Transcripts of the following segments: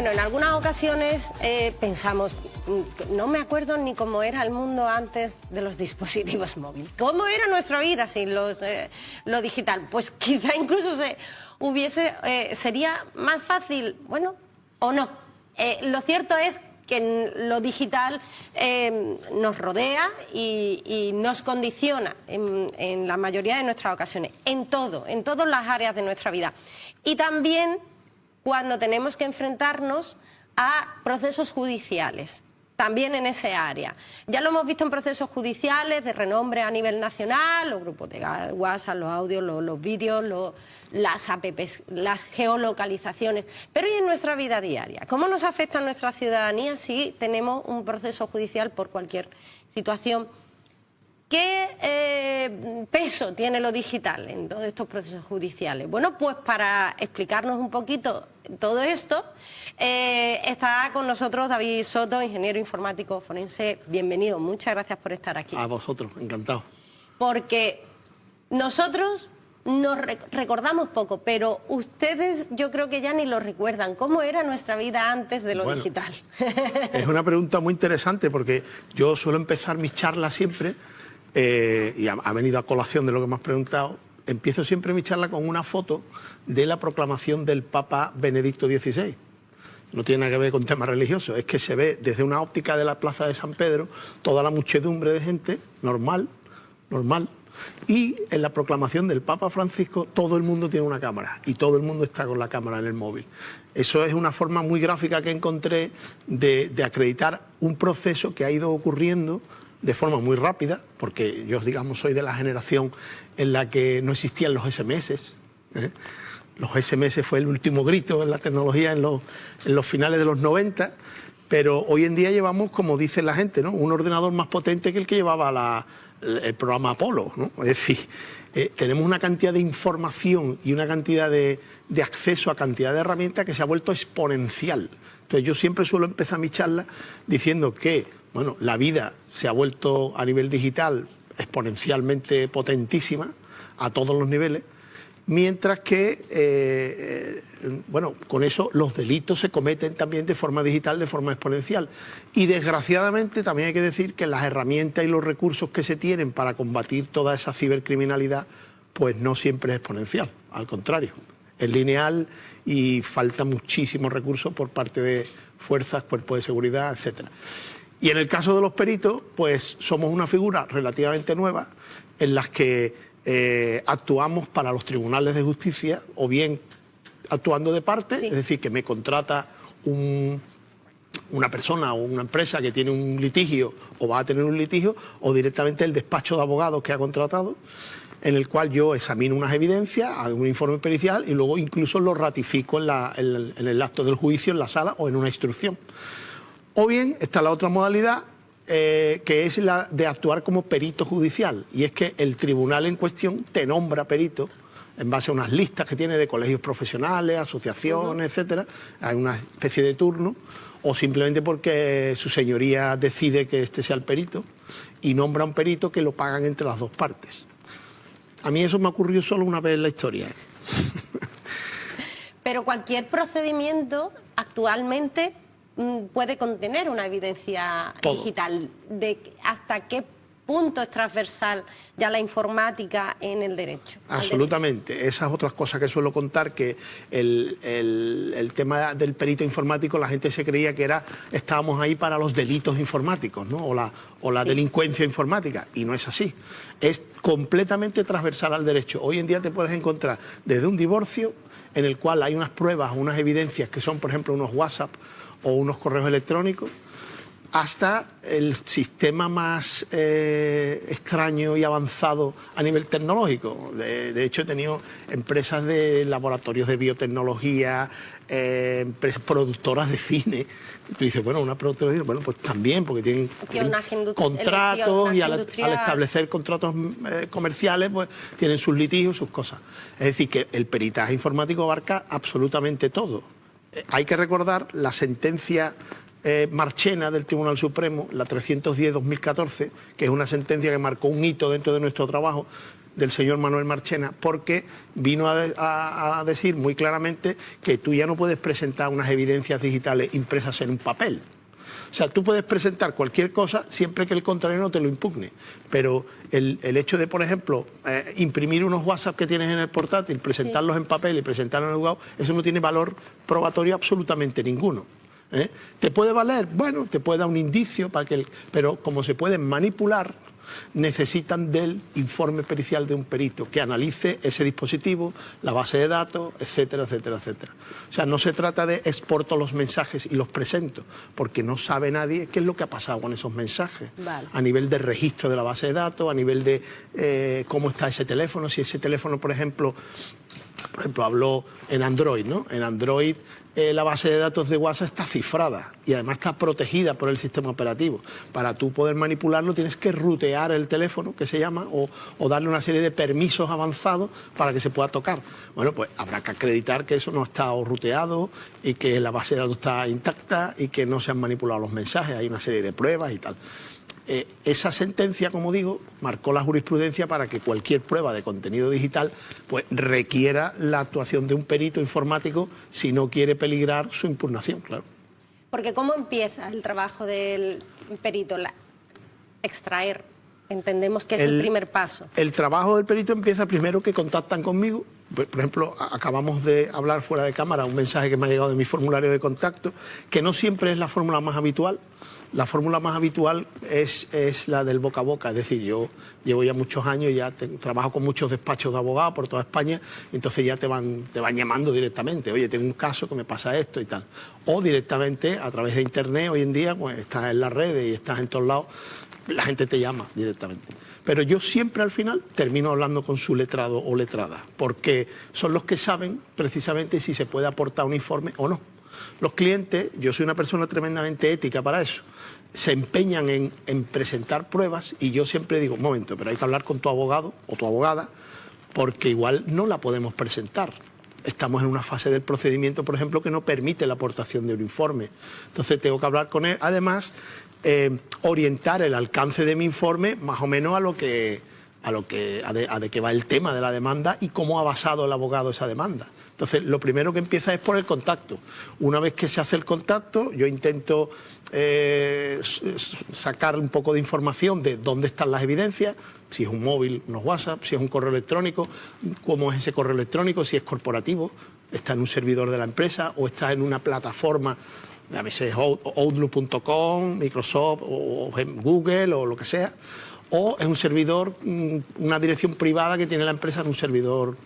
Bueno, en algunas ocasiones pensamos, no me acuerdo ni cómo era el mundo antes de los dispositivos móviles. ¿Cómo era nuestra vida sin lo digital? Pues quizá incluso sería más fácil, bueno, o no. Lo cierto es que lo digital nos rodea y nos condiciona en la mayoría de nuestras ocasiones, en todas las áreas de nuestra vida. Y también cuando tenemos que enfrentarnos a procesos judiciales, también en ese área. Ya lo hemos visto en procesos judiciales de renombre a nivel nacional, los grupos de WhatsApp, los audios, los vídeos, las apps, las geolocalizaciones, pero ¿y en nuestra vida diaria? ¿Cómo nos afecta a nuestra ciudadanía si tenemos un proceso judicial por cualquier situación? ¿Qué peso tiene lo digital en todos estos procesos judiciales? Bueno, pues para explicarnos un poquito todo esto, está con nosotros David Soto, ingeniero informático forense. Bienvenido, muchas gracias por estar aquí. A vosotros, encantado. Porque nosotros nos recordamos poco, pero ustedes yo creo que ya ni lo recuerdan. ¿Cómo era nuestra vida antes de lo digital? Es una pregunta muy interesante porque yo suelo empezar mis charlas siempre, y ha venido a colación de lo que me has preguntado, empiezo siempre mi charla con una foto de la proclamación del Papa Benedicto XVI. No tiene nada que ver con temas religiosos, es que se ve desde una óptica de la plaza de San Pedro toda la muchedumbre de gente, normal, y en la proclamación del Papa Francisco todo el mundo tiene una cámara y todo el mundo está con la cámara en el móvil. Eso es una forma muy gráfica que encontré de acreditar un proceso que ha ido ocurriendo de forma muy rápida, porque yo, digamos, soy de la generación en la que no existían los SMS. Los SMS fue el último grito en la tecnología en los finales de los 90, pero hoy en día llevamos, como dice la gente, ¿no?, un ordenador más potente que el que llevaba el programa Apolo, ¿no? Es decir, tenemos una cantidad de información y una cantidad de acceso a cantidad de herramientas que se ha vuelto exponencial. Entonces yo siempre suelo empezar mi charla diciendo que, bueno, la vida se ha vuelto a nivel digital exponencialmente potentísima a todos los niveles, mientras que, bueno, con eso los delitos se cometen también de forma digital, de forma exponencial. Y desgraciadamente también hay que decir que las herramientas y los recursos que se tienen para combatir toda esa cibercriminalidad, pues no siempre es exponencial, al contrario, es lineal y falta muchísimos recursos por parte de fuerzas, cuerpos de seguridad, etcétera. Y en el caso de los peritos, pues somos una figura relativamente nueva en las que actuamos para los tribunales de justicia, o bien actuando de parte, sí, es decir, que me contrata una persona o una empresa que tiene un litigio o va a tener un litigio, o directamente el despacho de abogados que ha contratado, en el cual yo examino unas evidencias, hago un informe pericial y luego incluso lo ratifico en el acto del juicio, en la sala o en una instrucción. O bien está la otra modalidad, que es la de actuar como perito judicial, y es que el tribunal en cuestión te nombra perito en base a unas listas que tiene de colegios profesionales, asociaciones, etcétera. Hay una especie de turno, o simplemente porque su señoría decide que este sea el perito y nombra un perito que lo pagan entre las dos partes. A mí eso me ocurrió solo una vez en la historia. Pero cualquier procedimiento actualmente puede contener una evidencia digital. ¿Hasta qué punto es transversal ya la informática en el derecho? Absolutamente. Esas otras cosas que suelo contar, que el tema del perito informático, la gente se creía que estábamos ahí para los delitos informáticos, ¿no?, o la delincuencia informática, y no es así. Es completamente transversal al derecho. Hoy en día te puedes encontrar desde un divorcio en el cual hay unas pruebas, unas evidencias que son, por ejemplo, unos WhatsApp o unos correos electrónicos, hasta el sistema más extraño y avanzado a nivel tecnológico. De hecho, he tenido empresas de laboratorios de biotecnología, empresas productoras de cine. Tú dices, bueno, una productora de cine, bueno, pues también, porque tienen contratos, y al establecer contratos comerciales, pues tienen sus litigios, sus cosas. Es decir, que el peritaje informático abarca absolutamente todo. Hay que recordar la sentencia marchena del Tribunal Supremo, la 310-2014, que es una sentencia que marcó un hito dentro de nuestro trabajo, del señor Manuel Marchena, porque vino a decir muy claramente que tú ya no puedes presentar unas evidencias digitales impresas en un papel. O sea, tú puedes presentar cualquier cosa siempre que el contrario no te lo impugne. Pero el hecho de, por ejemplo, imprimir unos WhatsApp que tienes en el portátil, presentarlos en papel y presentarlos en el juzgado, eso no tiene valor probatorio absolutamente ninguno. ¿Te puede valer? Bueno, te puede dar un indicio, pero como se pueden manipular, necesitan del informe pericial de un perito que analice ese dispositivo, la base de datos, etcétera, etcétera, etcétera. O sea, no se trata de exporto los mensajes y los presento, porque no sabe nadie qué es lo que ha pasado con esos mensajes. Vale. A nivel de registro de la base de datos, a nivel de cómo está ese teléfono, si ese teléfono, por ejemplo, habló en Android, ¿no? En Android la base de datos de WhatsApp está cifrada y además está protegida por el sistema operativo. Para tú poder manipularlo tienes que rutear el teléfono, que se llama, o darle una serie de permisos avanzados para que se pueda tocar. Bueno, pues habrá que acreditar que eso no está ruteado y que la base de datos está intacta y que no se han manipulado los mensajes. Hay una serie de pruebas y tal. Esa sentencia, como digo, marcó la jurisprudencia para que cualquier prueba de contenido digital pues requiera la actuación de un perito informático si no quiere peligrar su impugnación, claro. Porque ¿cómo empieza el trabajo del perito? Extraer, entendemos que es el primer paso. El trabajo del perito empieza primero que contactan conmigo. Por ejemplo, acabamos de hablar fuera de cámara un mensaje que me ha llegado de mi formulario de contacto, que no siempre es la fórmula más habitual. La fórmula más habitual es la del boca a boca, es decir, yo llevo ya muchos años, ya trabajo con muchos despachos de abogados por toda España, entonces ya te van llamando directamente, oye, tengo un caso que me pasa esto y tal. O directamente a través de internet, hoy en día, pues estás en las redes y estás en todos lados, la gente te llama directamente. Pero yo siempre al final termino hablando con su letrado o letrada, porque son los que saben precisamente si se puede aportar un informe o no. Los clientes, yo soy una persona tremendamente ética para eso, se empeñan en presentar pruebas y yo siempre digo, un momento, pero hay que hablar con tu abogado o tu abogada porque igual no la podemos presentar. Estamos en una fase del procedimiento, por ejemplo, que no permite la aportación de un informe. Entonces tengo que hablar con él. Además, orientar el alcance de mi informe más o menos a de qué va el tema de la demanda y cómo ha basado el abogado esa demanda. Entonces, lo primero que empieza es por el contacto. Una vez que se hace el contacto, yo intento sacar un poco de información de dónde están las evidencias, si es un móvil, unos WhatsApp, si es un correo electrónico, cómo es ese correo electrónico, si es corporativo, está en un servidor de la empresa o está en una plataforma, a veces Outlook.com, Microsoft o Google o lo que sea, o es un servidor, una dirección privada que tiene la empresa en un servidor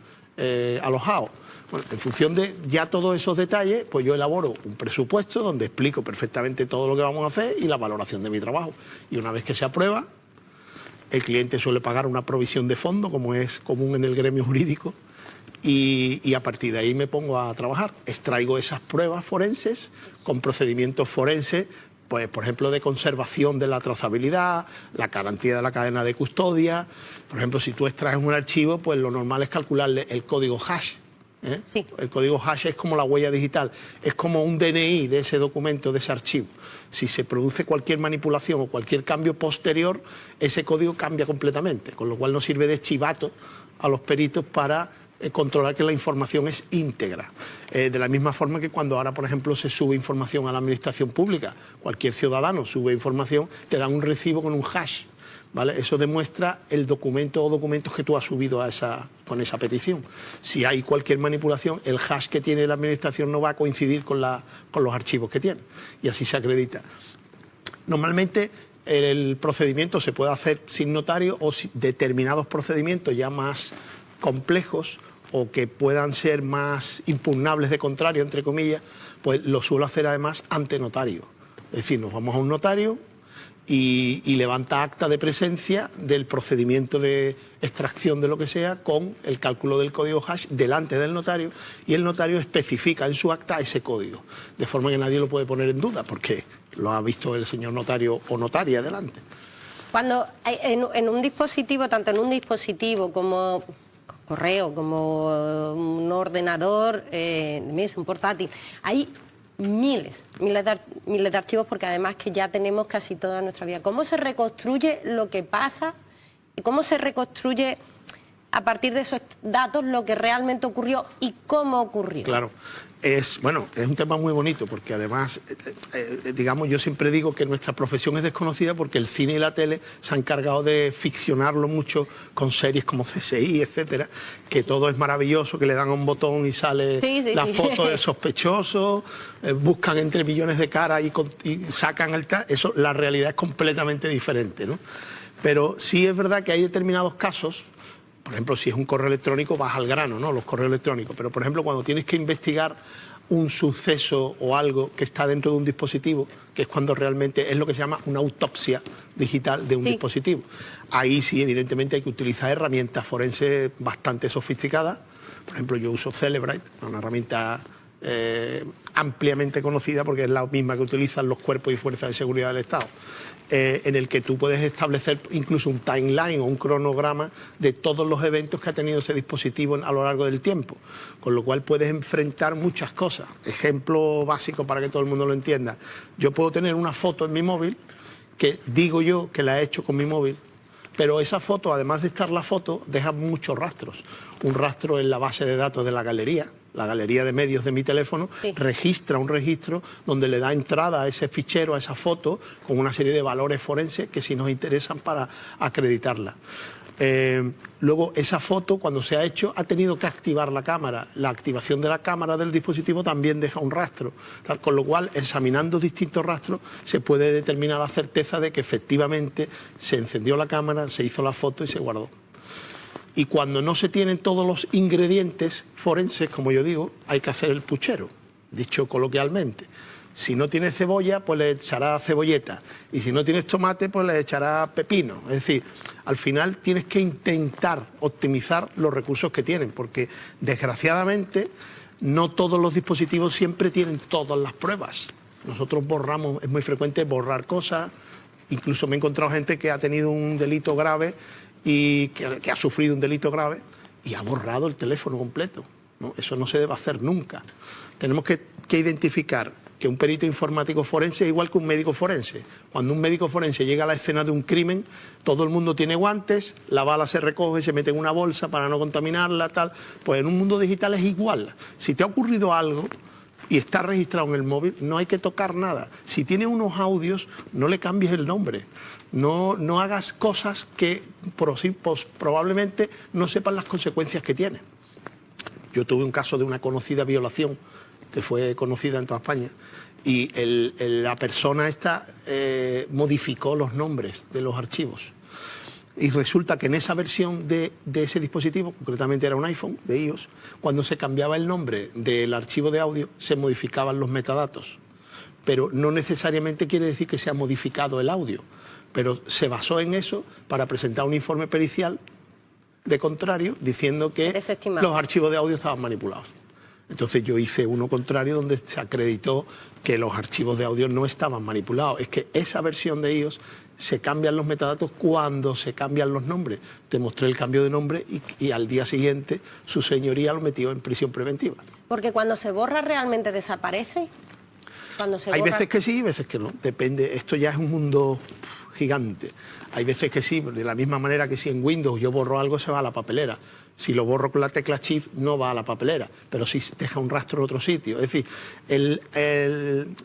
alojado. Bueno, en función de ya todos esos detalles, pues yo elaboro un presupuesto donde explico perfectamente todo lo que vamos a hacer y la valoración de mi trabajo. Y una vez que se aprueba, el cliente suele pagar una provisión de fondo, como es común en el gremio jurídico, y a partir de ahí me pongo a trabajar. Extraigo esas pruebas forenses con procedimientos forenses, pues por ejemplo de conservación de la trazabilidad, la garantía de la cadena de custodia. Por ejemplo, si tú extraes un archivo, pues lo normal es calcularle el código hash. Sí. El código hash es como la huella digital, es como un DNI de ese documento, de ese archivo. Si se produce cualquier manipulación o cualquier cambio posterior, ese código cambia completamente, con lo cual nos sirve de chivato a los peritos para controlar que la información es íntegra. De la misma forma que cuando ahora, por ejemplo, se sube información a la administración pública, cualquier ciudadano sube información, te dan un recibo con un hash. ¿Vale? Eso demuestra el documento o documentos que tú has subido con esa petición. Si hay cualquier manipulación, el hash que tiene la administración no va a coincidir con los archivos que tiene. Y así se acredita. Normalmente el procedimiento se puede hacer sin notario o determinados procedimientos ya más complejos o que puedan ser más impugnables de contrario, entre comillas, pues lo suelo hacer además ante notario. Es decir, nos vamos a un notario y levanta acta de presencia del procedimiento de extracción de lo que sea con el cálculo del código hash delante del notario y el notario especifica en su acta ese código, de forma que nadie lo puede poner en duda porque lo ha visto el señor notario o notaria delante. Cuando en un dispositivo, tanto en un dispositivo como correo, como un ordenador, un portátil, hay miles de archivos porque además que ya tenemos casi toda nuestra vida. ¿Cómo se reconstruye lo que pasa? ¿Cómo se reconstruye a partir de esos datos lo que realmente ocurrió y cómo ocurrió. Claro. Es un tema muy bonito porque además, digamos, yo siempre digo que nuestra profesión es desconocida porque el cine y la tele se han encargado de ficcionarlo mucho con series como CSI, etcétera, que todo es maravilloso, que le dan a un botón y sale la foto del sospechoso, buscan entre millones de caras y sacan el... Eso, la realidad es completamente diferente, ¿no? Pero sí es verdad que hay determinados casos. Por ejemplo, si es un correo electrónico, vas al grano, ¿no? Los correos electrónicos. Pero, por ejemplo, cuando tienes que investigar un suceso o algo que está dentro de un dispositivo, que es cuando realmente es lo que se llama una autopsia digital de un dispositivo. Ahí sí, evidentemente, hay que utilizar herramientas forenses bastante sofisticadas. Por ejemplo, yo uso Cellebrite, una herramienta ampliamente conocida porque es la misma que utilizan los cuerpos y fuerzas de seguridad del Estado. En el que tú puedes establecer incluso un timeline o un cronograma de todos los eventos que ha tenido ese dispositivo a lo largo del tiempo, con lo cual puedes enfrentar muchas cosas. Ejemplo básico para que todo el mundo lo entienda. Yo puedo tener una foto en mi móvil que digo yo que la he hecho con mi móvil, pero esa foto, además de estar la foto, deja muchos rastros. Un rastro en la base de datos de la galería de medios de mi teléfono, registra un registro donde le da entrada a ese fichero, a esa foto, con una serie de valores forenses que sí nos interesan para acreditarla. Luego, esa foto, cuando se ha hecho, ha tenido que activar la cámara. La activación de la cámara del dispositivo también deja un rastro. Con lo cual, examinando distintos rastros, se puede determinar la certeza de que efectivamente se encendió la cámara, se hizo la foto y se guardó. Y cuando no se tienen todos los ingredientes forenses, como yo digo, hay que hacer el puchero, dicho coloquialmente. Si no tienes cebolla, pues le echarás cebolleta. Y si no tienes tomate, pues le echarás pepino. Es decir, al final tienes que intentar optimizar los recursos que tienen, porque desgraciadamente no todos los dispositivos siempre tienen todas las pruebas. Nosotros borramos, es muy frecuente borrar cosas. Incluso me he encontrado gente que ha tenido un delito grave y que ha sufrido un delito grave y ha borrado el teléfono completo, ¿no? Eso no se debe hacer nunca. Tenemos que identificar que un perito informático forense es igual que un médico forense. Cuando un médico forense llega a la escena de un crimen, todo el mundo tiene guantes, la bala se recoge, se mete en una bolsa para no contaminarla, tal. Pues en un mundo digital es igual. Si te ha ocurrido algo y está registrado en el móvil, no hay que tocar nada. Si tiene unos audios, no le cambies el nombre. No hagas cosas que probablemente no sepan las consecuencias que tienen. Yo tuve un caso de una conocida violación que fue conocida en toda España y la persona esta modificó los nombres de los archivos. Y resulta que en esa versión de ese dispositivo, concretamente era un iPhone de iOS, cuando se cambiaba el nombre del archivo de audio se modificaban los metadatos. Pero no necesariamente quiere decir que se ha modificado el audio. Pero se basó en eso para presentar un informe pericial de contrario diciendo que los archivos de audio estaban manipulados. Entonces yo hice uno contrario donde se acreditó que los archivos de audio no estaban manipulados. Es que esa versión de iOS se cambian los metadatos cuando se cambian los nombres. Te mostré el cambio de nombre y al día siguiente su señoría lo metió en prisión preventiva. Porque cuando se borra realmente desaparece. Hay veces que sí y veces que no. Depende. Esto ya es un mundo gigante. Hay veces que sí, de la misma manera que si en Windows yo borro algo se va a la papelera. Si lo borro con la tecla Shift no va a la papelera, pero sí deja un rastro en otro sitio. Es decir,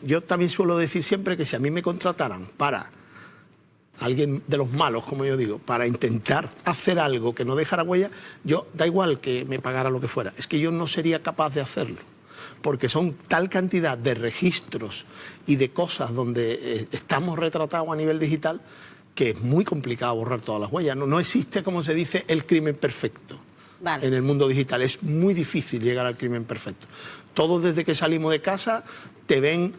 yo también suelo decir siempre que si a mí me contrataran para alguien de los malos, como yo digo, para intentar hacer algo que no dejara huella, yo da igual que me pagara lo que fuera, es que yo no sería capaz de hacerlo. Porque son tal cantidad de registros y de cosas donde estamos retratados a nivel digital que es muy complicado borrar todas las huellas. No existe, como se dice, el crimen perfecto. Vale. En el mundo digital es muy difícil llegar al crimen perfecto. Todos desde que salimos de casa te ven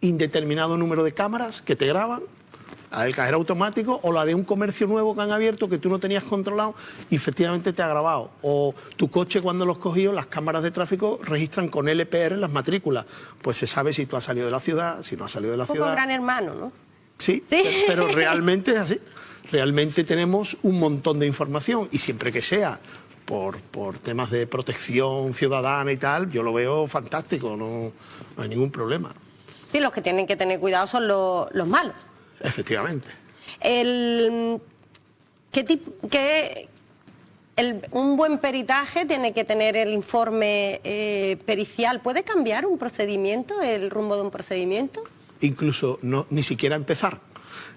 indeterminado número de cámaras que te graban, la del cajero automático o la de un comercio nuevo que han abierto que tú no tenías controlado y efectivamente te ha grabado. O tu coche cuando lo has cogido, las cámaras de tráfico registran con LPR las matrículas. Pues se sabe si tú has salido de la ciudad, si no has salido de la ciudad. Un poco Gran Hermano, ¿no? Sí, pero realmente es así. Realmente tenemos un montón de información y siempre que sea por temas de protección ciudadana y tal, yo lo veo fantástico, no hay ningún problema. Sí, los que tienen que tener cuidado son los malos. Efectivamente. un buen peritaje tiene que tener el informe pericial. ¿Puede cambiar un procedimiento, el rumbo de un procedimiento? Incluso ni siquiera empezar.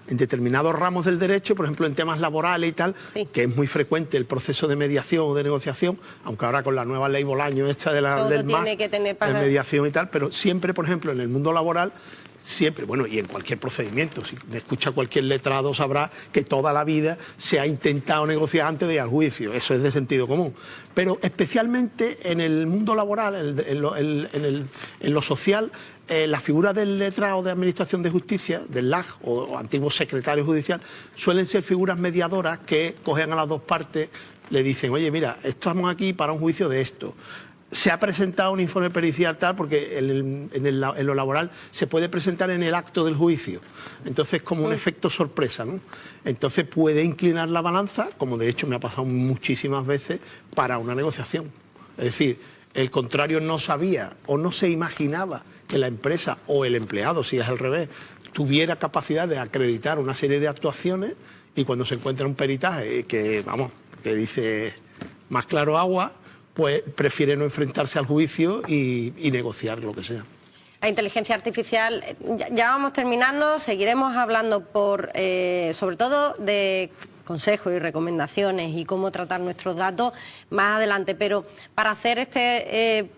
En determinados ramos del derecho, por ejemplo en temas laborales y tal, sí, que es muy frecuente el proceso de mediación o de negociación, aunque ahora con la nueva ley Bolaño esta de del MAS, de mediación y tal, pero siempre, por ejemplo, en el mundo laboral, siempre, bueno, y en cualquier procedimiento, si me escucha cualquier letrado sabrá que toda la vida se ha intentado negociar antes de ir al juicio, eso es de sentido común. Pero especialmente en el mundo laboral, en lo social, la figura del letrado de Administración de Justicia, del LAJ o antiguo secretario judicial, suelen ser figuras mediadoras que cogen a las dos partes, le dicen, oye, mira, estamos aquí para un juicio de esto. Se ha presentado un informe pericial tal, porque en lo laboral se puede presentar en el acto del juicio. Entonces, como un efecto sorpresa, ¿no? Entonces puede inclinar la balanza, como de hecho me ha pasado muchísimas veces, para una negociación. Es decir, el contrario no sabía o no se imaginaba que la empresa o el empleado, si es al revés, tuviera capacidad de acreditar una serie de actuaciones, y cuando se encuentra un peritaje que, vamos, que dice más claro agua, pues prefiere no enfrentarse al juicio y negociar lo que sea. La inteligencia artificial, ya vamos terminando, seguiremos hablando sobre todo de consejos y recomendaciones y cómo tratar nuestros datos más adelante, pero para hacer este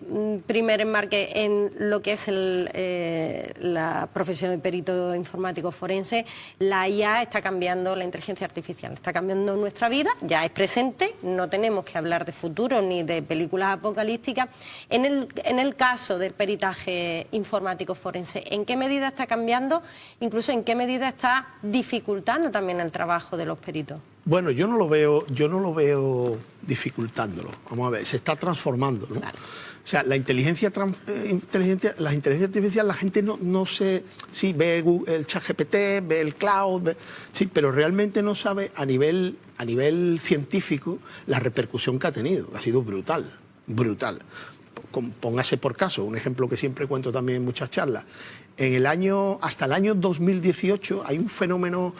primer enmarque en lo que es la profesión de perito informático forense, la IA está cambiando, la inteligencia artificial está cambiando nuestra vida, ya es presente, no tenemos que hablar de futuro ni de películas apocalípticas. En el caso del peritaje informático forense, ¿en qué medida está cambiando? Incluso ¿en qué medida está dificultando también el trabajo de los peritos? Bueno, yo no lo veo dificultándolo. Vamos a ver, se está transformando, ¿no? Claro. O sea, la inteligencia artificial, la gente no sé, sí, ve el ChatGPT, ve el cloud, sí, pero realmente no sabe a nivel científico la repercusión que ha tenido. Ha sido brutal, brutal. Póngase por caso, un ejemplo que siempre cuento también en muchas charlas. Hasta el año 2018 hay un fenómeno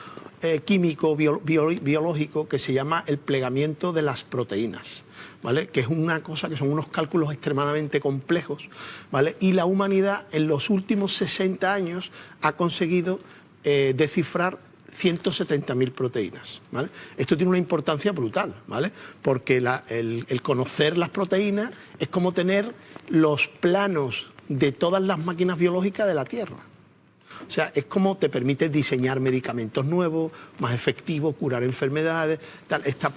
químico, biológico, que se llama el plegamiento de las proteínas, ¿vale? Que es una cosa que son unos cálculos extremadamente complejos, ¿vale? Y la humanidad en los últimos 60 años ha conseguido descifrar 170.000 proteínas, ¿vale? Esto tiene una importancia brutal, ¿vale? Porque el conocer las proteínas es como tener los planos de todas las máquinas biológicas de la Tierra. O sea, es como te permite diseñar medicamentos nuevos, más efectivos, curar enfermedades, tal. Esta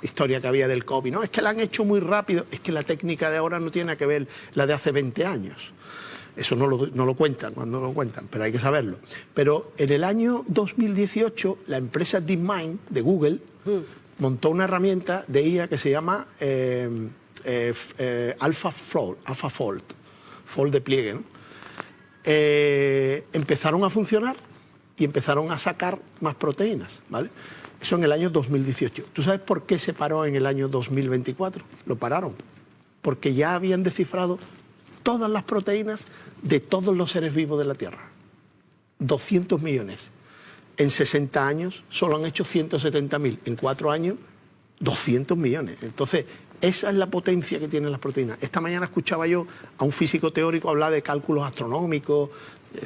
historia que había del COVID, no, es que la han hecho muy rápido, es que la técnica de ahora no tiene nada que ver la de hace 20 años. Eso no lo cuentan, cuando lo cuentan, pero hay que saberlo. Pero en el año 2018, la empresa DeepMind de Google montó una herramienta de IA que se llama AlphaFold de pliegue, ¿no? Empezaron a funcionar y empezaron a sacar más proteínas, ¿vale? Eso en el año 2018. ¿Tú sabes por qué se paró en el año 2024? Lo pararon porque ya habían descifrado todas las proteínas de todos los seres vivos de la Tierra. 200 millones. En 60 años solo han hecho 170.000. En 4 años, 200 millones. Entonces, esa es la potencia que tienen las proteínas. Esta mañana escuchaba yo a un físico teórico hablar de cálculos astronómicos,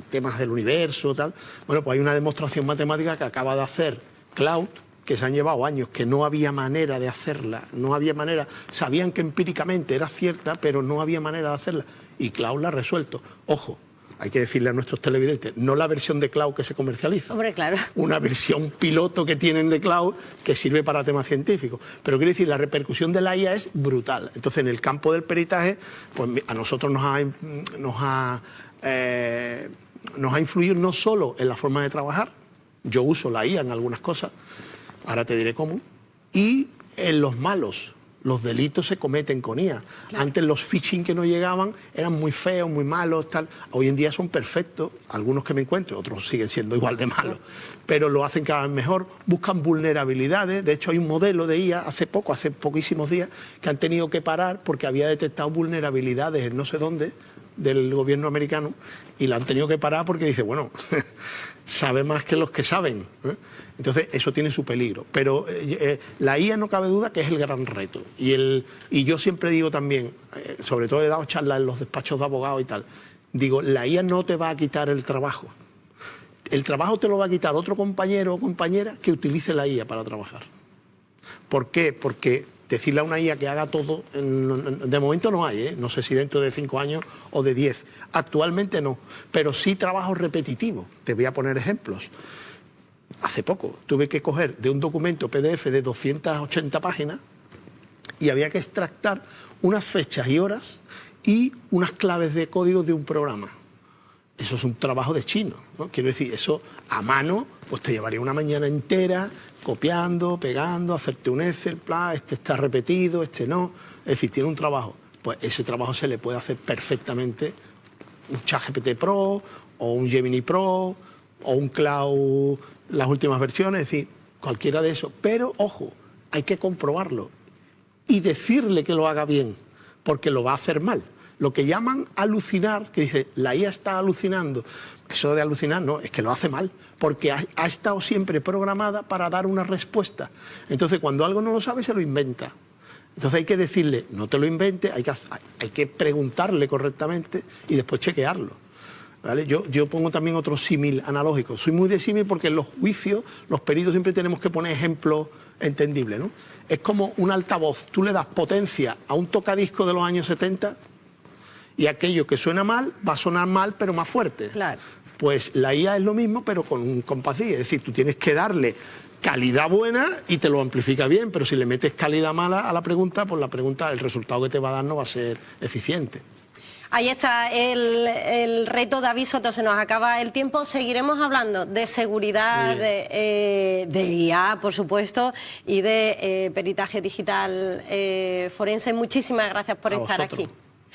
temas del universo, tal. Bueno, pues hay una demostración matemática que acaba de hacer Cloud, que se han llevado años, que no había manera de hacerla, no había manera. Sabían que empíricamente era cierta, pero no había manera de hacerla. Y Cloud la ha resuelto. Ojo, hay que decirle a nuestros televidentes, no la versión de Cloud que se comercializa. Hombre, claro. Una versión piloto que tienen de Cloud que sirve para temas científicos. Pero quiero decir, la repercusión de la IA es brutal. Entonces, en el campo del peritaje, pues a nosotros nos ha influido no solo en la forma de trabajar, yo uso la IA en algunas cosas, ahora te diré cómo, y en los malos. Los delitos se cometen con IA. Claro. Antes los phishing que nos llegaban eran muy feos, muy malos, tal. Hoy en día son perfectos, algunos que me encuentro, otros siguen siendo igual de malos, pero lo hacen cada vez mejor, buscan vulnerabilidades. De hecho hay un modelo de IA hace poquísimos días, que han tenido que parar porque había detectado vulnerabilidades en no sé dónde del gobierno americano, y la han tenido que parar porque dice, bueno, sabe más que los que saben, ¿eh? Entonces eso tiene su peligro, pero la IA no cabe duda que es el gran reto. Y yo siempre digo también, sobre todo he dado charlas en los despachos de abogados y tal, digo, la IA no te va a quitar el trabajo. El trabajo te lo va a quitar otro compañero o compañera que utilice la IA para trabajar. ¿Por qué? Porque decirle a una IA que haga todo, de momento no hay, ¿eh? No sé si dentro de 5 años o de 10. Actualmente no, pero sí trabajo repetitivo. Te voy a poner ejemplos. Hace poco tuve que coger de un documento PDF de 280 páginas y había que extractar unas fechas y horas y unas claves de código de un programa. Eso es un trabajo de chino, ¿no? Quiero decir, eso a mano pues te llevaría una mañana entera copiando, pegando, hacerte un Excel, este está repetido, este no. Es decir, tiene un trabajo. Pues ese trabajo se le puede hacer perfectamente un ChatGPT Pro o un Gemini Pro o un Cloud, las últimas versiones, es decir, cualquiera de esos. Pero, ojo, hay que comprobarlo y decirle que lo haga bien, porque lo va a hacer mal. Lo que llaman alucinar, que dice, la IA está alucinando. Eso de alucinar no, es que lo hace mal, porque ha estado siempre programada para dar una respuesta. Entonces, cuando algo no lo sabe, se lo inventa. Entonces hay que decirle, no te lo inventes, hay que preguntarle correctamente y después chequearlo. ¿Vale? Yo pongo también otro símil analógico. Soy muy de símil porque en los juicios, los peritos siempre tenemos que poner ejemplos entendibles, ¿no? Es como un altavoz. Tú le das potencia a un tocadisco de los años 70 y aquello que suena mal va a sonar mal, pero más fuerte. Claro. Pues la IA es lo mismo, pero con un compás. Es decir, tú tienes que darle calidad buena y te lo amplifica bien, pero si le metes calidad mala a la pregunta, pues la pregunta, el resultado que te va a dar no va a ser eficiente. Ahí está el reto, David Soto, se nos acaba el tiempo. Seguiremos hablando de seguridad, de IA, por supuesto, y de peritaje digital forense. Muchísimas gracias por estar aquí.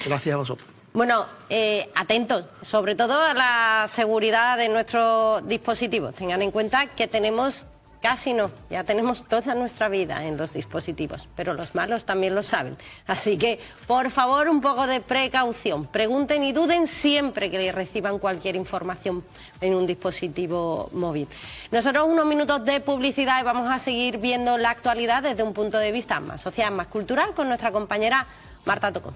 Gracias a vosotros. Bueno, atentos, sobre todo a la seguridad de nuestros dispositivos. Tengan en cuenta que tenemos... Casi no, ya tenemos toda nuestra vida en los dispositivos, pero los malos también lo saben. Así que, por favor, un poco de precaución. Pregunten y duden siempre que reciban cualquier información en un dispositivo móvil. Nosotros unos minutos de publicidad y vamos a seguir viendo la actualidad desde un punto de vista más social, más cultural, con nuestra compañera Marta Tocón.